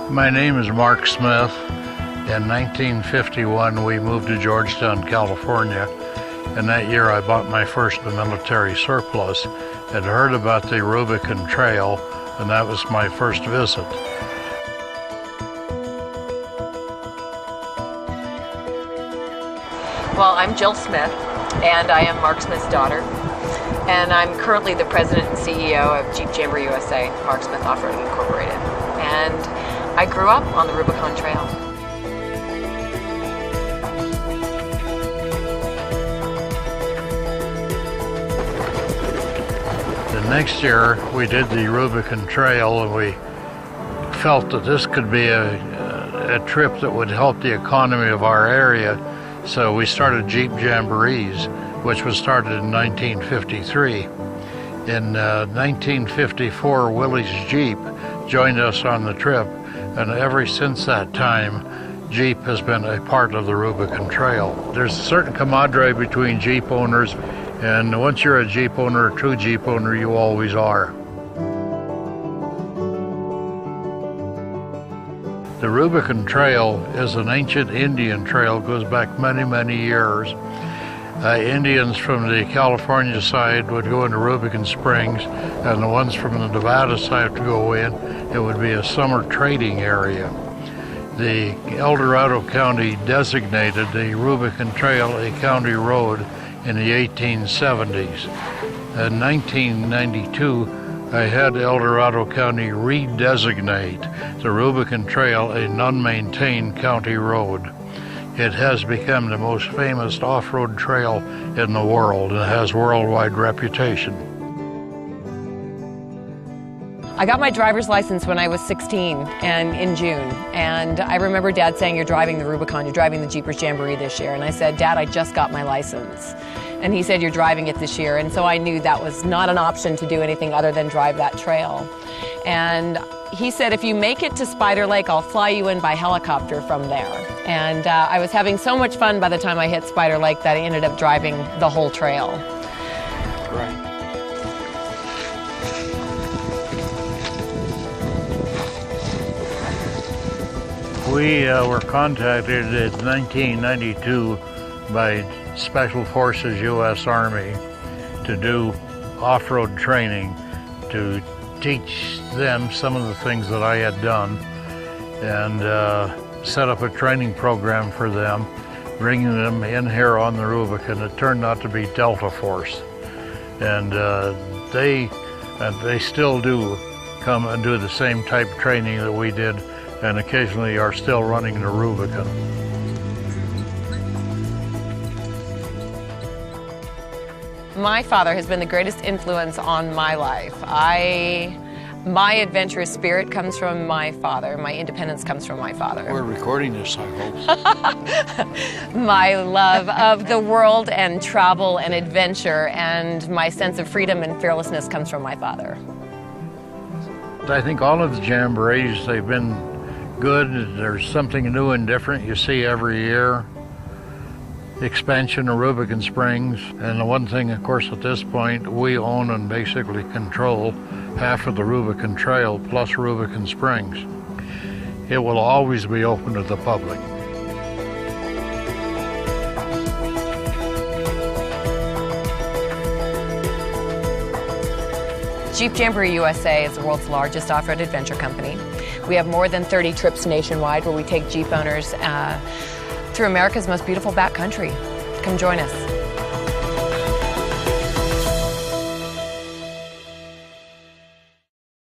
My name is Mark Smith. In 1951, we moved to Georgetown, California. And that year, I bought my first military surplus. I'd heard about the Rubicon Trail, and that was my first visit. Well, I'm Jill Smith, and I am Mark Smith's daughter. And I'm currently the president and CEO of Jeep Jamboree USA, Mark Smith Off-Roading Incorporated. And I grew up on the Rubicon Trail. The next year, we did the Rubicon Trail, and we felt that this could be a trip that would help the economy of our area. So we started Jeep Jamborees, which was started in 1953. In 1954, Willys Jeep joined us on the trip, and ever since that time, Jeep has been a part of the Rubicon Trail. There's a certain camaraderie between Jeep owners, and once you're a Jeep owner, a true Jeep owner, you always are. The Rubicon Trail is an ancient Indian trail, goes back many, many years. Indians from the California side would go into Rubicon Springs, and the ones from the Nevada side to go in. It would be a summer trading area. The El Dorado County designated the Rubicon Trail a county road in the 1870s. In 1992, I had El Dorado County redesignate the Rubicon Trail a non-maintained county road. It has become the most famous off-road trail in the world and has worldwide reputation. I got my driver's license when I was 16 and in June, and I remember Dad saying, "You're driving the Rubicon, you're driving the Jeepers Jamboree this year." And I said, "Dad, I just got my license." And he said, "You're driving it this year." And so I knew that was not an option to do anything other than drive that trail. And he said, "If you make it to Spider Lake, I'll fly you in by helicopter from there." And I was having so much fun by the time I hit Spider Lake that I ended up driving the whole trail. Right. We were contacted in 1992 by Special Forces U.S. Army to do off-road training, to teach them some of the things that I had done, and set up a training program for them, bringing them in here on the Rubicon. It turned out to be Delta Force, and they still do come and do the same type of training that we did, and occasionally are still running the Rubicon. My father has been the greatest influence on my life. My adventurous spirit comes from my father. My independence comes from my father. We're recording this, I hope. My love of the world and travel and adventure, and my sense of freedom and fearlessness comes from my father. I think all of the Jamborees, they've been good. There's something new and different you see every year. Expansion of Rubicon Springs, and the one thing, of course, at this point, we own and basically control half of the Rubicon Trail plus Rubicon Springs. It will always be open to the public. Jeep Jamboree USA is the world's largest off-road adventure company. We have more than 30 trips nationwide where we take Jeep owners through America's most beautiful backcountry. Come join us.